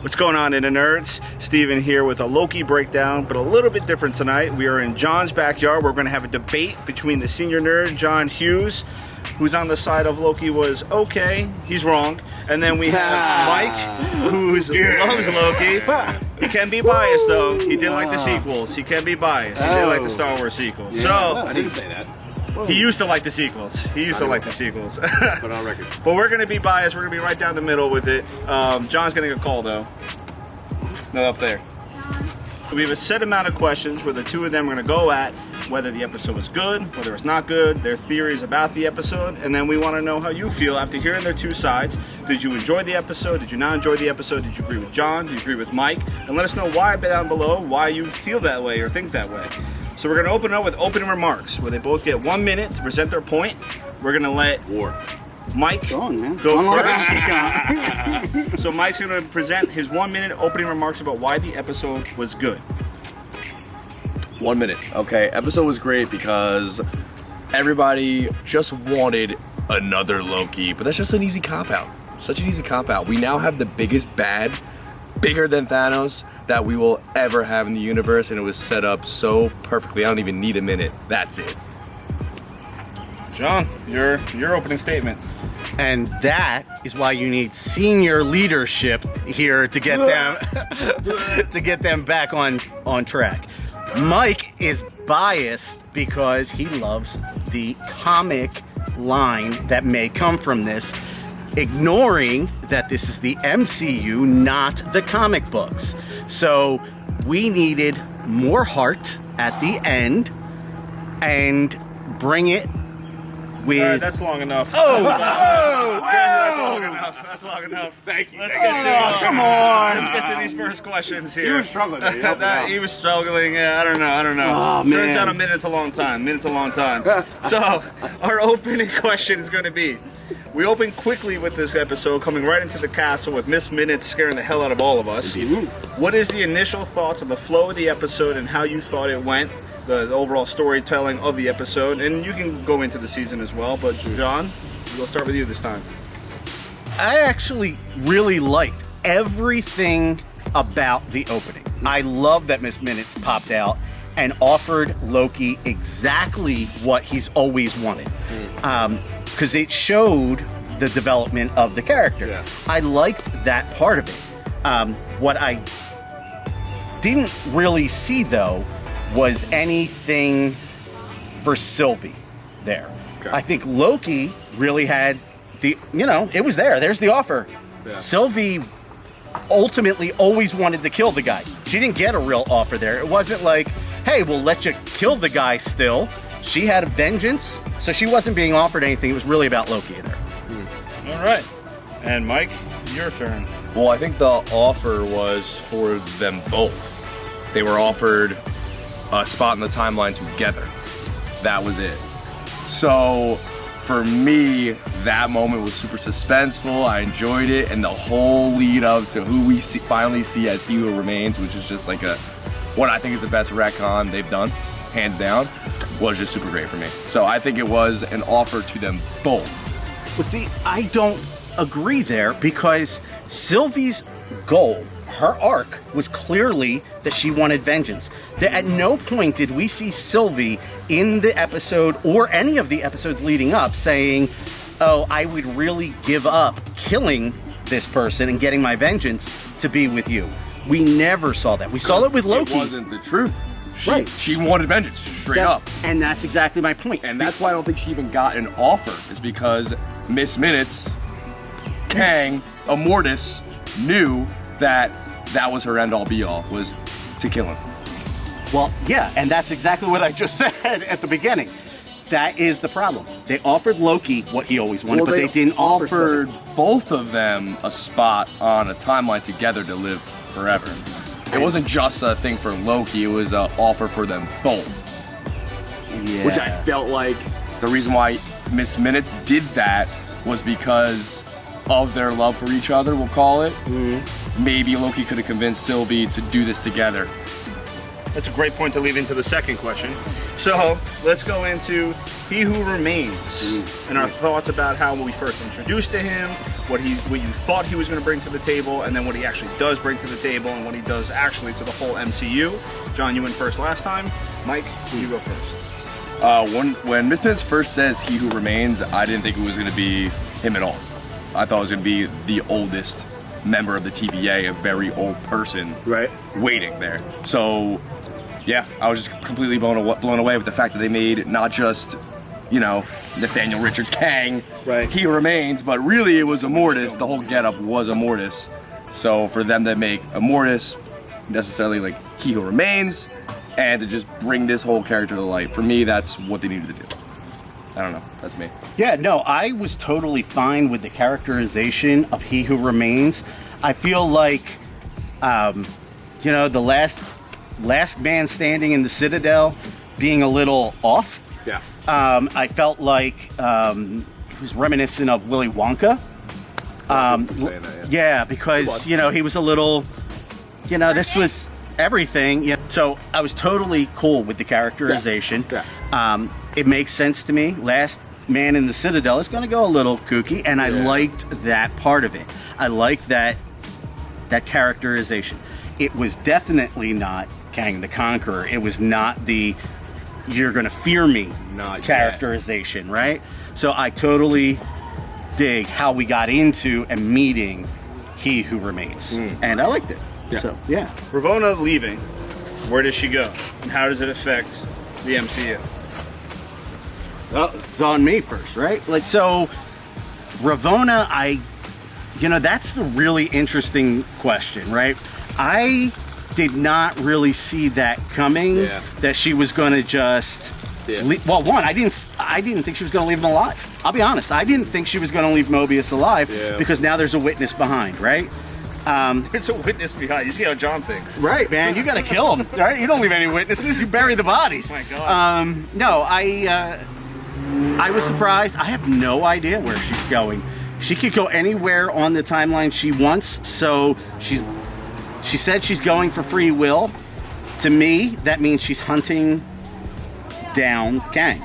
What's going on, Internet Nerds? Steven here with a Loki breakdown, but a little bit different tonight. We are in John's backyard. We're going to have a debate between the senior nerd, John Hughes, who's on the side of Loki was okay, he's wrong. And then we have Mike, who loves Loki. He can be biased, though. He did like the sequels. He can be biased. He did like the Star Wars sequels. Yeah. So I didn't say that. he used to like the sequels. But on record. But we're going to be biased. We're going to be right down the middle with it. John's getting a call, though. Not up there. We have a set amount of questions where the two of them are going to go at whether the episode was good, whether it's not good, their theories about the episode, and then we want to know how you feel after hearing their two sides. Did you enjoy the episode? Did you not enjoy the episode? Did you agree with John? Did you agree with Mike? And let us know why down below, why you feel that way or think that way. So we're going to open up with opening remarks, where they both get 1 minute to present their point. We're going to let Mike go first. So Mike's going to present his 1 minute opening remarks about why the episode was good. 1 minute. Okay, episode was great because everybody just wanted another Loki, but that's just an easy cop-out. Such an easy cop-out. We now have the biggest bad, bigger than Thanos, that we will ever have in the universe, and it was set up so perfectly. I don't even need a minute. That's it. John, your opening statement. And that is why you need senior leadership here to get them to get them back on track. Mike is biased because he loves the comic line that may come from this, ignoring that this is the MCU, not the comic books. So we needed more heart at the end and bring it with... All right, that's long enough. That's long enough. Thank you. Let's get to these first questions here. He was struggling. He was struggling. I don't know. Oh, Turns man. out a minute's a long time. So our opening question is going to be, we open quickly with this episode, coming right into the castle with Miss Minutes scaring the hell out of all of us. What is the initial thoughts of the flow of the episode and how you thought it went? The overall storytelling of the episode, and you can go into the season as well, but John, we'll start with you this time. I actually really liked everything about the opening. I love that Miss Minutes popped out and offered Loki exactly what he's always wanted, because it showed the development of the character. Yeah. I liked that part of it. What I didn't really see, though, was anything for Sylvie there. Okay. I think Loki really had it was there. There's the offer. Yeah. Sylvie ultimately always wanted to kill the guy. She didn't get a real offer there. It wasn't like, hey, we'll let you kill the guy still. She had a vengeance, so she wasn't being offered anything. It was really about Loki there. All right. And Mike, your turn. Well, I think the offer was for them both. They were offered a spot in the timeline together. That was it. So for me, that moment was super suspenseful. I enjoyed it, and the whole lead up to who we finally see as He Who Remains, which is just like what I think is the best retcon they've done, hands down, was just super great for me. So I think it was an offer to them both. But see, I don't agree there, because Sylvie's goal, her arc, was clearly that she wanted vengeance. That at no point did we see Sylvie in the episode or any of the episodes leading up saying, oh, I would really give up killing this person and getting my vengeance to be with you. We never saw that. We saw it with Loki. It wasn't the truth. She Right. wanted vengeance, straight up. And that's exactly my point. And that's why I don't think she even got an offer, is because Miss Minutes, Kang, Immortus knew that was her end-all be-all, was to kill him. Well, yeah, and that's exactly what I just said at the beginning. That is the problem. They offered Loki what he always wanted, but they didn't offer both of them a spot on a timeline together to live forever. It wasn't just a thing for Loki, it was an offer for them both. Yeah. Which I felt like the reason why Miss Minutes did that was because of their love for each other, we'll call it. Maybe Loki could have convinced Sylvie to do this together. That's a great point to lead into the second question. So let's go into He Who Remains and our thoughts about how we first introduced to him, what you thought he was going to bring to the table, and then what he actually does bring to the table, and what he does actually to the whole MCU. John, you went first last time. Mike, you go first. When Miss Minutes first says He Who Remains, I didn't think it was going to be him at all. I thought it was going to be the oldest member of the TVA, a very old person, Right. waiting there. So, yeah, I was just completely blown away with the fact that they made not just, Nathaniel Richards Kang, Right. He Remains, but really it was Immortus. The whole getup was Immortus. So for them to make Immortus necessarily like He Who Remains, and to just bring this whole character to light, for me, that's what they needed to do. I don't know. That's me. Yeah, no, I was totally fine with the characterization of He Who Remains. I feel like, the last man standing in the Citadel being a little off. Yeah. I felt like it was reminiscent of Willy Wonka. Saying that, yeah. Yeah, because, he was a little, this was everything. So I was totally cool with the characterization. Yeah. It makes sense to me. Last man in the Citadel is going to go a little kooky, and I liked that part of it. I liked that characterization. It was definitely not Kang the Conqueror. It was not the "you're going to fear me" Not characterization, right? So I totally dig how we got into and meeting He Who Remains, and I liked it. Yeah. So yeah. Ravona leaving, where does she go? And how does it affect the MCU? Well, it's on me first, right? So, Ravona, that's a really interesting question, right? I did not really see that coming. Yeah. That she was going to just. Yeah. Well, one, I didn't think she was going to leave him alive. I'll be honest. I didn't think she was going to leave Mobius alive because now there's a witness behind, right? There's a witness behind. You see how John thinks. Right, man. You got to kill him, right? You don't leave any witnesses. You bury the bodies. Oh my God. No, I was surprised. I have no idea where she's going. She could go anywhere on the timeline she wants. So she said she's going for free will. To me, that means she's hunting down Kang.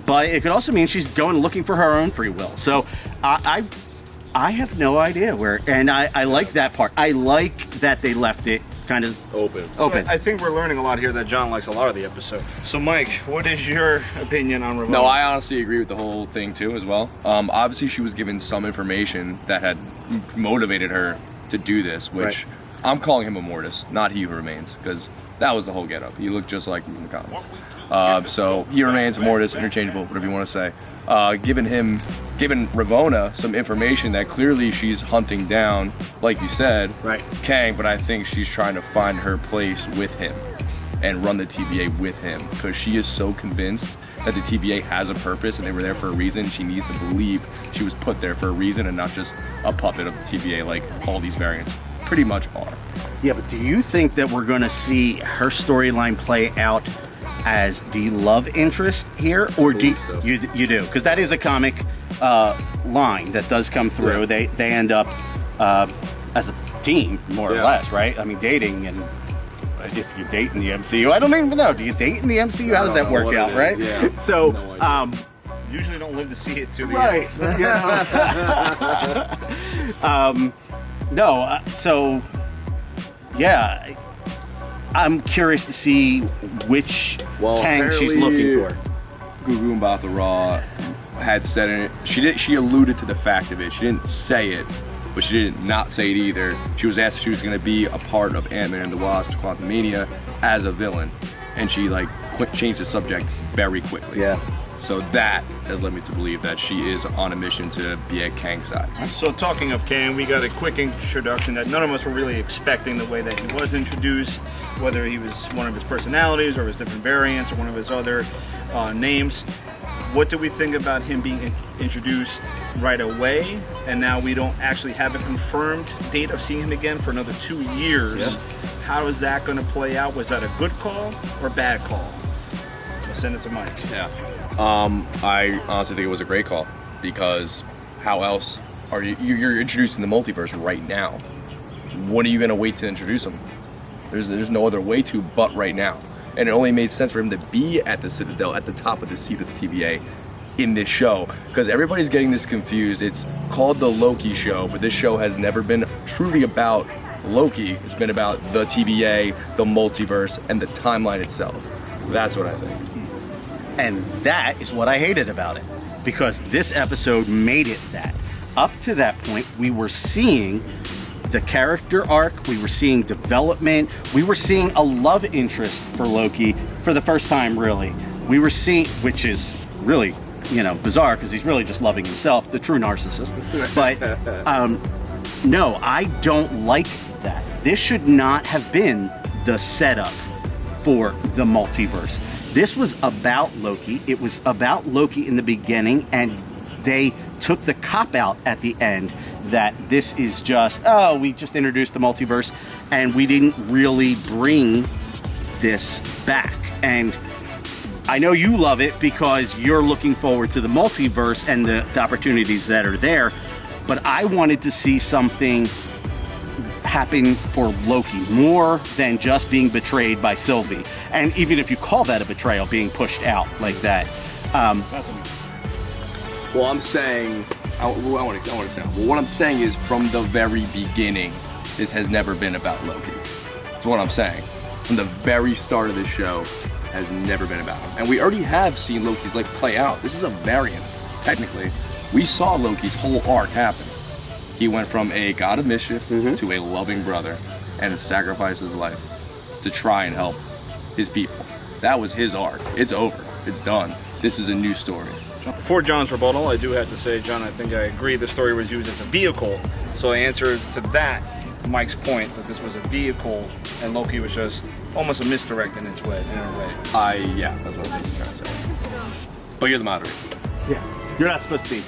But it could also mean she's going looking for her own free will. So I have no idea where. And I like that part. I like that they left it kind of Open. open. I think we're learning a lot here that John likes a lot of the episode. So, Mike, what is your opinion on Ravona? No, I honestly agree with the whole thing too, as well. Obviously, she was given some information that had motivated her to do this, which I'm calling him Immortus, not He Who Remains, because that was the whole getup. He looked just like him in the comics. So He Remains, Immortus, interchangeable, whatever you want to say. Giving Ravona some information that clearly she's hunting down, like you said, Kang, but I think she's trying to find her place with him and run the TVA with him, because she is so convinced that the TVA has a purpose and they were there for a reason. She needs to believe she was put there for a reason and not just a puppet of the TVA like all these variants pretty much are. Yeah, but do you think that we're going to see her storyline play out as the love interest here, or do so. you do? Because that is a comic line that does come through. Yeah. They end up as a team, more or less, right? I mean, dating, and if you date in the MCU, I don't even know. Do you date in the MCU? How does that work out, right? Yeah. So, No Usually don't live to see it to the right. end. No, so yeah, I'm curious to see which Kang she's looking for. Gugu Mbatha Raw had said in it. She alluded to the fact of it. She didn't say it, but she didn't not say it either. She was asked if she was going to be a part of Ant-Man and the Wasp: Quantumania as a villain, and she changed the subject very quickly. Yeah. So that has led me to believe that she is on a mission to be at Kang's side. So talking of Kane, we got a quick introduction that none of us were really expecting the way that he was introduced, whether he was one of his personalities or his different variants or one of his other names. What do we think about him being introduced right away, and now we don't actually have a confirmed date of seeing him again for another 2 years? Yeah. How is that going to play out? Was that a good call or bad call? I'll send it to Mike. Yeah. I honestly think it was a great call, because how else are you're introducing the multiverse right now? When are you going to wait to introduce them? There's no other way to but right now. And it only made sense for him to be at the Citadel, at the top of the seat of the TVA in this show, because everybody's getting this confused. It's called the Loki show, but this show has never been truly about Loki. It's been about the TVA, the multiverse, and the timeline itself. That's what I think. And that is what I hated about it, because this episode made it that. Up to that point, we were seeing the character arc, we were seeing development, we were seeing a love interest for Loki for the first time, really. We were seeing, which is really, bizarre, because he's really just loving himself, the true narcissist. But no, I don't like that. This should not have been the setup for the multiverse. This was about Loki. It was about Loki in the beginning, and they took the cop-out at the end that this is just, we just introduced the multiverse, and we didn't really bring this back. And I know you love it because you're looking forward to the multiverse and the opportunities that are there, but I wanted to see something happen for Loki, more than just being betrayed by Sylvie. And even if you call that a betrayal, being pushed out like that. Well, I'm saying, I want to example. Well, what I'm saying is, from the very beginning, this has never been about Loki. That's what I'm saying. From the very start of this show, has never been about him. And we already have seen Loki's life play out. This is a variant, technically. We saw Loki's whole arc happen. He went from a god of mischief to a loving brother, and to sacrifice his life to try and help his people. That was his arc. It's over. It's done. This is a new story. For John's rebuttal, I do have to say, John, I think I agree the story was used as a vehicle. So I answer to that, Mike's point, that this was a vehicle and Loki was just almost a misdirect in a way. Yeah, that's what I was trying to say. But you're the moderator. Yeah. You're not supposed to be,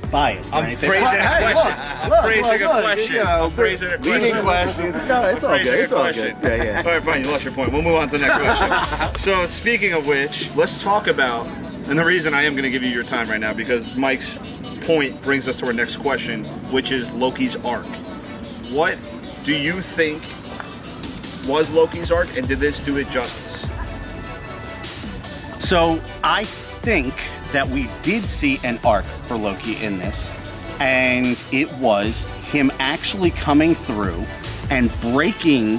biased. I'm phrasing a question. I'm phrasing a question. I'm phrasing a question. Leading questions. No, it's all good. It's all good. Yeah. All right, fine. You lost your point. We'll move on to the next question. So, speaking of which, let's talk about, and the reason I am going to give you your time right now, because Mike's point brings us to our next question, which is Loki's arc. What do you think was Loki's arc, and did this do it justice? So, I think that we did see an arc for Loki in this, and it was him actually coming through and breaking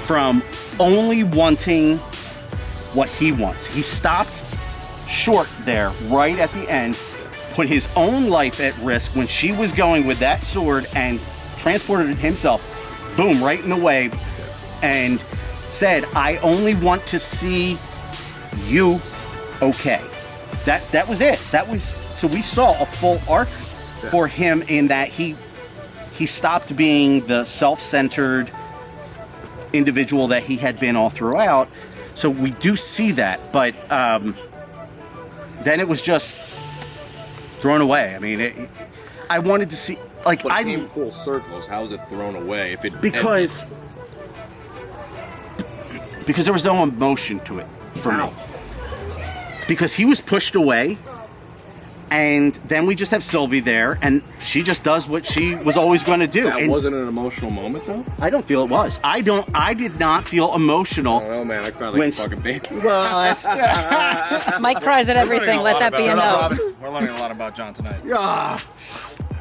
from only wanting what he wants. He stopped short there, right at the end, put his own life at risk when she was going with that sword and transported himself, boom, right in the way, and said, I only want to see you okay. That was it. So we saw a full arc for him in that he stopped being the self-centered individual that he had been all throughout. So we do see that, but then it was just thrown away. I mean, I wanted to see, like, But it came full circles. How is it thrown away? Because there was no emotion to it for me. Because he was pushed away, and then we just have Sylvie there, and she just does what she was always going to do. That wasn't an emotional moment, though? I don't feel it was. I did not feel emotional. I don't know, man. I cried like a fucking baby. Well, that's... Mike cries at everything. Let that be a note. We're learning a lot about John tonight.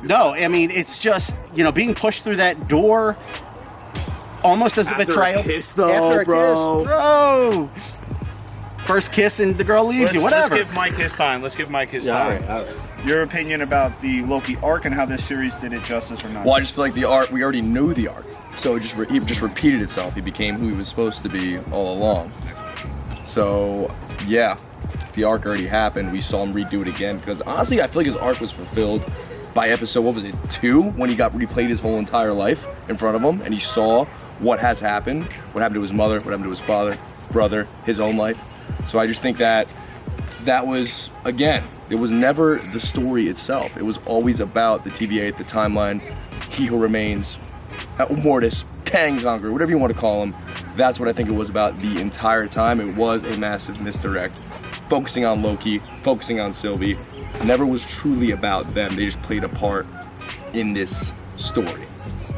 No, I mean, it's just, being pushed through that door almost as a betrayal. After a kiss, though, After a bro. kiss, bro. First kiss and the girl leaves you, whatever. Let's give Mike his time. All right. Your opinion about the Loki arc and how this series did it justice or not? Well, I just feel like the arc, we already knew the arc. So it just repeated itself. He became who he was supposed to be all along. So, yeah, the arc already happened. We saw him redo it again. Because honestly, I feel like his arc was fulfilled by episode, 2? When he got replayed his whole entire life in front of him. And he saw what has happened. What happened to his mother, what happened to his father, brother, his own life. So I just think that was, again, it was never the story itself. It was always about the TVA, the timeline, He Who Remains, Mortis, Kang Conqueror, whatever you want to call him. That's what I think it was about the entire time. It was a massive misdirect. Focusing on Loki, focusing on Sylvie. Never was truly about them. They just played a part in this story.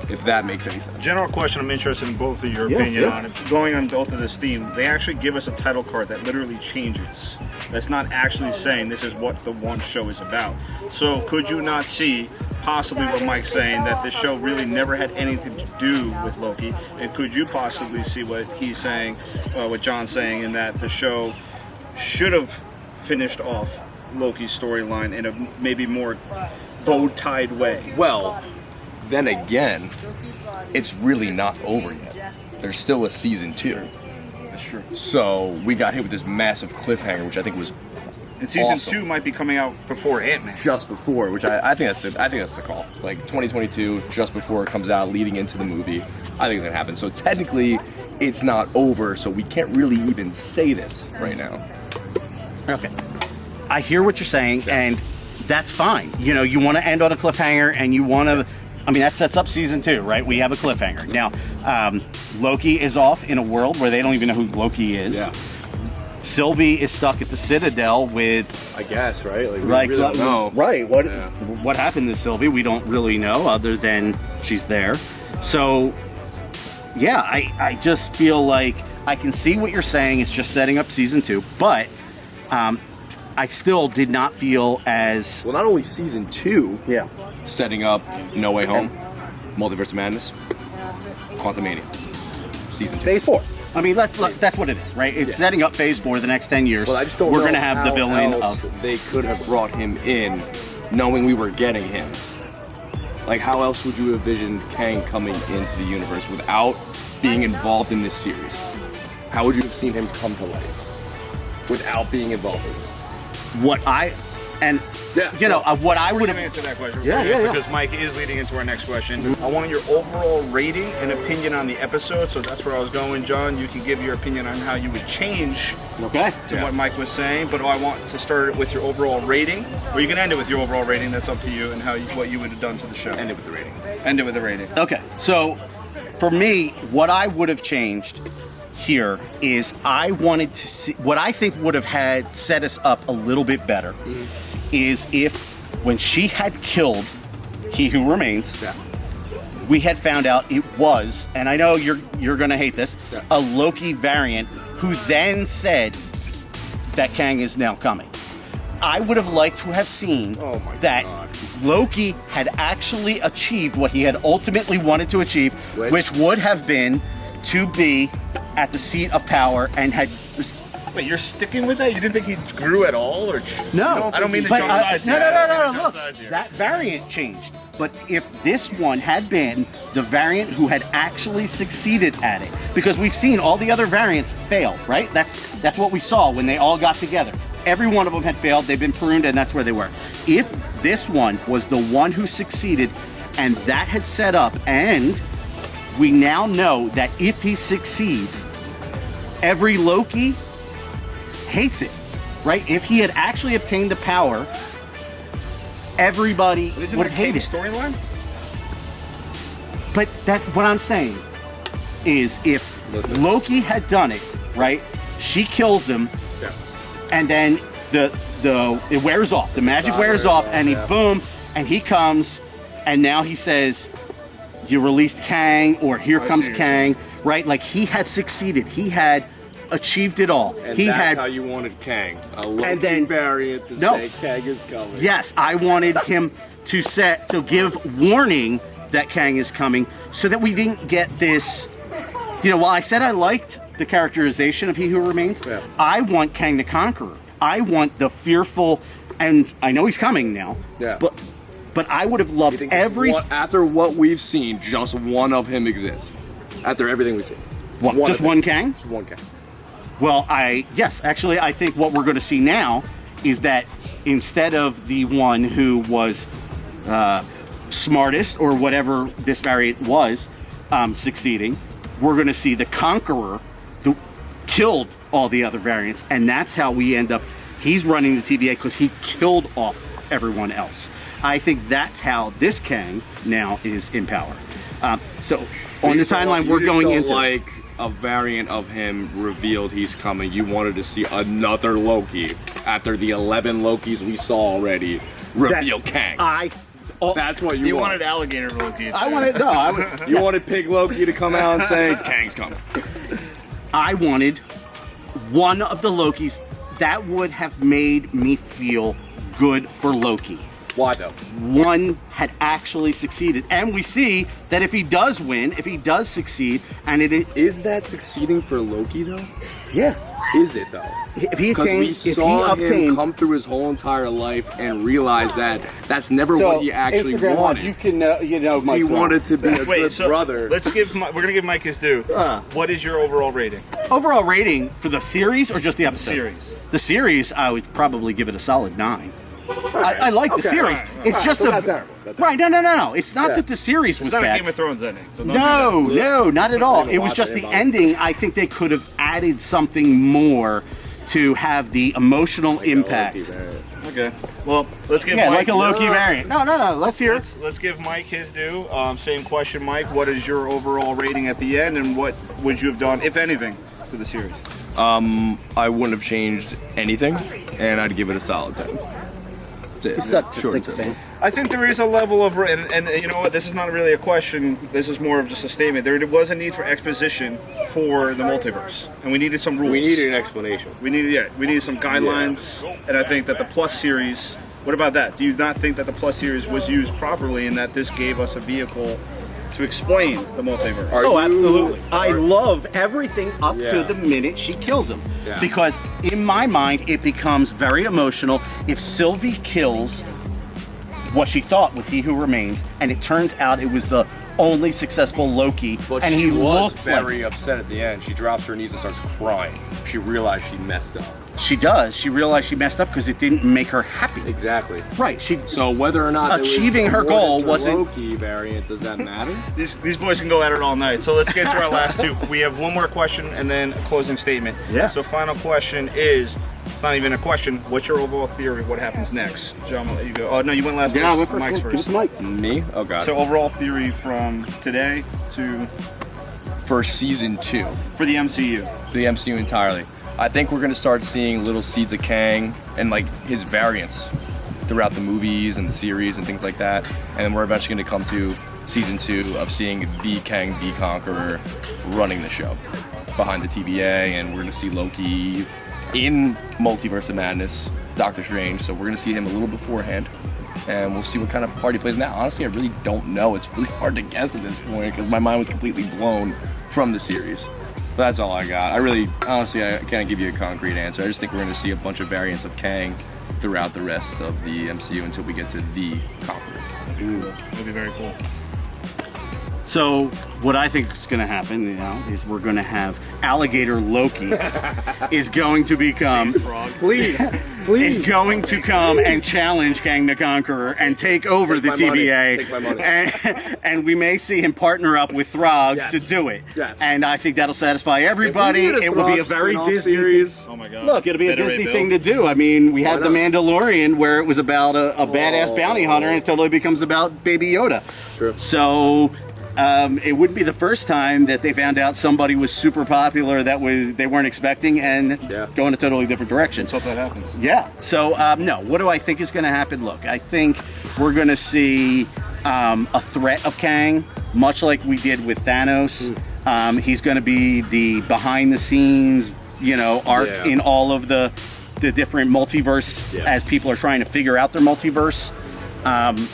if that makes any sense. General question, I'm interested in both of your opinion on it. Going on both of this theme, they actually give us a title card that literally changes. That's not actually saying this is what the one show is about. So could you not see possibly what Mike's saying, that this show really never had anything to do with Loki? And could you possibly see what he's saying, what John's saying, in that the show should have finished off Loki's storyline in a maybe more bow-tied way? Well, then again, it's really not over yet. There's still a season 2. That's true. So we got hit with this massive cliffhanger, which I think was And season awesome. 2 might be coming out before Ant-Man. Just before, which I think that's the call. Like 2022, just before it comes out, leading into the movie. I think it's gonna happen. So technically, it's not over. So we can't really even say this right now. Okay. I hear what you're saying, and that's fine. You know, you want to end on a cliffhanger, and you want to. I mean, that sets up season 2, right? We have a cliffhanger. Now, Loki is off in a world where they don't even know who Loki is. Yeah. Sylvie is stuck at the Citadel with. I guess, right? Like, we Like, really don't know. Right. What Yeah. what happened to Sylvie? We don't really know, other than she's there. So, yeah, I just feel like I can see what you're saying. It's just setting up season 2, but I still did not feel as. Well, not only season 2, Yeah. setting up No Way Home, Multiverse of Madness, Quantumania, season 2. Phase 4. I mean, that's what it is, right? It's setting up Phase 4 the next 10 years. Well, I just don't We're know going to have the how villain else of. they could have brought him in, knowing we were getting him. Like, how else would you envision Kang coming into the universe without being involved in this series? How would you have seen him come to life without being involved in this? What I. And, you know, what I would We're going have. to answer that question. Yeah. Because Mike is leading into our next question. I want your overall rating and opinion on the episode, so that's where I was going. John, you can give your opinion on how you would change Okay. to what Mike was saying, but I want to start it with your overall rating, or you can end it with your overall rating. That's up to you, and what you would have done to the show. End it with the rating. End it with the rating. Okay, so for me, what I would have changed here is I wanted to see what I think would have had set us up a little bit better is if when she had killed He Who Remains, we had found out it was, and I know you're gonna hate this, a Loki variant who then said that Kang is now coming. I would have liked to have seen Oh my that God. Loki had actually achieved what he had ultimately wanted to achieve, Which? which would have been to be at the seat of power and had. Wait, you're sticking with that? You didn't think he grew at all, or No, I don't mean to but, jump sides. no. Jump Look, sides here. that variant changed. But if this one had been the variant who had actually succeeded at it, because we've seen all the other variants fail, right? That's what we saw when they all got together. Every one of them had failed. They've been pruned, and that's where they were. If this one was the one who succeeded, and that had set up, and we now know that if he succeeds, every Loki hates it, right? If he had actually obtained the power, everybody Isn't would that hate Kane's it. storyline? But that's what I'm saying is if Listen. Loki had done it, right? She kills him, Yeah. and then it wears off. The magic wears off, and he boom, and he comes, and now he says, "You released Kang," or "Here comes see. Kang," right? Like he had succeeded. He had achieved it all. And he that's had. how you wanted Kang. A Loki And then- variant to No. say Kang is coming. Yes, I wanted him to give warning that Kang is coming, so that we didn't get this. You know, while I said I liked the characterization of He Who Remains, Yeah. I want Kang the Conqueror. I want the fearful, and I know he's coming now. Yeah. But I would have You loved think just every. after what we've seen, just one of him exists. After everything we've seen. What, just of him. one Kang? Just one Kang. Well, actually, I think what we're going to see now is that instead of the one who was smartest or whatever this variant was succeeding, we're going to see the Conqueror who killed all the other variants, and that's how we end up. He's running the TVA because he killed off everyone else. I think that's how this Kang now is in power. So on the timeline we're going into. Like a variant of him revealed he's coming. You wanted to see another Loki after the 11 Lokis we saw already reveal Kang. That's what you You want. wanted alligator Loki. I wanted no. You wanted Pig Loki to come out and say, Kang's coming. I wanted one of the Lokis that would have made me feel good for Loki. Why though? One had actually succeeded, and we see that if he does win, if he does succeed, and Is that succeeding for Loki though? yeah, Is it though? if he Because we obtains, if he saw him obtained. come through his whole entire life and realize that that's never So, what he actually Instagram Live, wanted. you can, Mike's He wanted to be a Wait, good so brother. let's give. We're gonna give Mike his due. What is your overall rating? overall rating for the series or just the episode? Series. The series, I would probably give it a solid 9. I like the Okay. series. Right, It's just so the not terrible. Not right. No. It's not Yeah. that the series was It's not a bad. Game of Thrones ending. So don't do that. No, not at all. even It was watch just it, the Bob. ending. I think they could have added something more to have the emotional impact. Okay. Well, let's give Yeah, Mike. like a Loki variant. No. Let's hear it. Let's give Mike his due. Same question, Mike. What is your overall rating at the end, and what would you have done, if anything, to the series? I wouldn't have changed anything, and I'd give it a solid 10. Such a Short sick and fan. I think there is a level of, and you know what? This is not really a question. This is more of just a statement. There was a need for exposition for the multiverse, and we needed some rules. We needed an explanation. We needed some guidelines, and I think that the Plus series. What about that? Do you not think that the Plus series was used properly, and that this gave us a vehicle to explain the multiverse? Oh, absolutely. I love everything up to Yeah. the minute she kills him. Yeah. Because in my mind, it becomes very emotional if Sylvie kills what she thought was He Who Remains, and it turns out it was the only successful Loki, But and she he was looks very like... upset at the end. She drops her knees and starts crying. She realized she messed up. She does. She realized she messed up because it didn't make her happy. Exactly. Right. She. So whether or not Achieving her goal wasn't- Loki variant, does that matter? These boys can go at it all night. So let's get to our last two. We have one more question and then a closing statement. Yeah. So final question is, it's not even a question. What's your overall theory of what happens next? John, I'll let you go. Oh no, you went last. Yeah, I first. went Mike's first. Give us first. the mic. Me? Oh god. So overall theory from today to For season 2, for the MCU. the MCU entirely, I think we're gonna start seeing little seeds of Kang and like his variants throughout the movies and the series and things like that. And then we're eventually gonna come to season 2 of seeing the Kang the Conqueror running the show behind the TVA, and we're gonna see Loki in Multiverse of Madness, Doctor Strange. So we're gonna see him a little beforehand, and we'll see what kind of part he plays. Now, honestly, I really don't know. It's really hard to guess at this point because my mind was completely blown from the series. But that's all I got. I really, honestly, I can't give you a concrete answer. I just think we're gonna see a bunch of variants of Kang throughout the rest of the MCU until we get to the Conqueror. That'd be very cool. So what I think is going to happen, is we're going to have alligator Loki is going to become Please, is going to come and challenge Kang the Conqueror and take over the my money. TVA. Take my money. And we may see him partner up with Throg Yes. to do it. Yes. And I think that'll satisfy everybody. It will be a very Disney series. Oh my god. Look, it'll be a Better Disney rebuild. thing to do. I mean, we had The not? Mandalorian where it was about a badass bounty hunter, and it totally becomes about Baby Yoda. True. So it wouldn't be the first time that they found out somebody was super popular that they weren't expecting and Yeah. go in a totally different direction. Let's hope that happens. Yeah. So no, what do I think is going to happen? Look, I think we're going to see a threat of Kang, much like we did with Thanos. He's going to be the behind-the-scenes, arc Yeah. in all of the different multiverse as people are trying to figure out their multiverse. And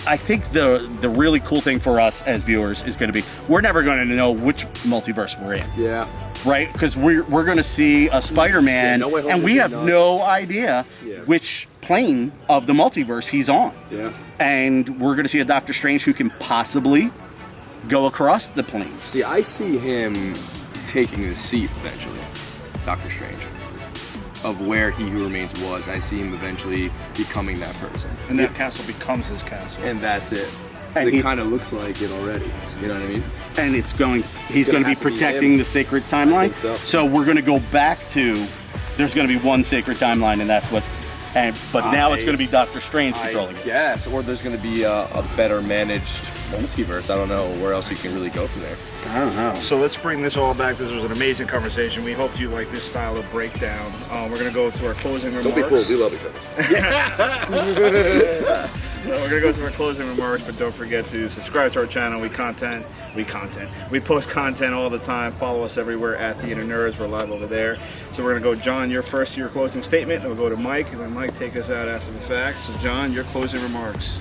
I think the really cool thing for us as viewers is going to be we're never going to know which multiverse we're in. Yeah. Right, because we're going to see a Spider-Man, Yeah, No Way Home and we did have not. no idea Yeah. which plane of the multiverse he's on. Yeah. And we're going to see a Doctor Strange who can possibly go across the planes. See, I see him taking the seat eventually, Doctor Strange, of where He Who Remains was. I see him eventually becoming that person. And that castle becomes his castle. And that's it. And it he's- kind of looks like it already. You know what I mean? And he's going gonna to be have to be protecting him. the sacred timeline. think so. We're going to go back to there's going to be one sacred timeline, and that's what. But now it's going to be Doctor Strange controlling it. Yes, or there's going to be a better managed multiverse. I don't know where else you can really go from there. I don't know. So let's bring this all back. This was an amazing conversation. We hope you like this style of breakdown. We're going to go to our closing remarks. We love each other. We're gonna go to our closing remarks, but don't forget to subscribe to our channel. We post content all the time. Follow us everywhere at Theater Nerds. We're live over there. So we're gonna go, John, your closing statement, and we'll go to Mike, and then Mike take us out after the fact. So John, your closing remarks.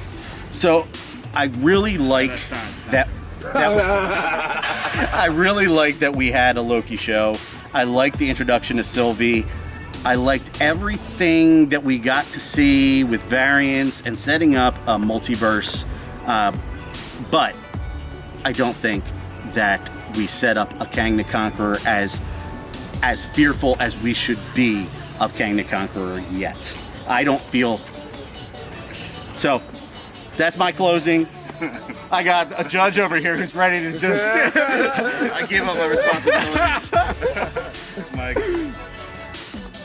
So I really like that. I really like that we had a Loki show. I liked the introduction to Sylvie. I liked everything that we got to see with variants and setting up a multiverse. But I don't think that we set up a Kang the Conqueror as fearful as we should be of Kang the Conqueror yet. I don't feel... So, that's my closing. I got a judge over here who's ready to just... I gave up my responsibility. Mike.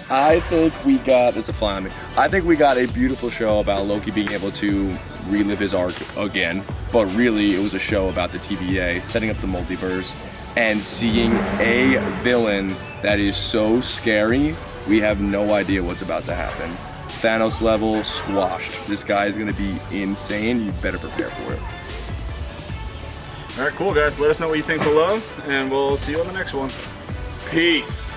I think we got, it's a fly on me. I think we got a beautiful show about Loki being able to relive his arc again, but really it was a show about the TVA, setting up the multiverse, and seeing a villain that is so scary, we have no idea what's about to happen. Thanos level squashed. This guy is going to be insane. You better prepare for it. All right, cool, guys. Let us know what you think below, and we'll see you on the next one. Peace.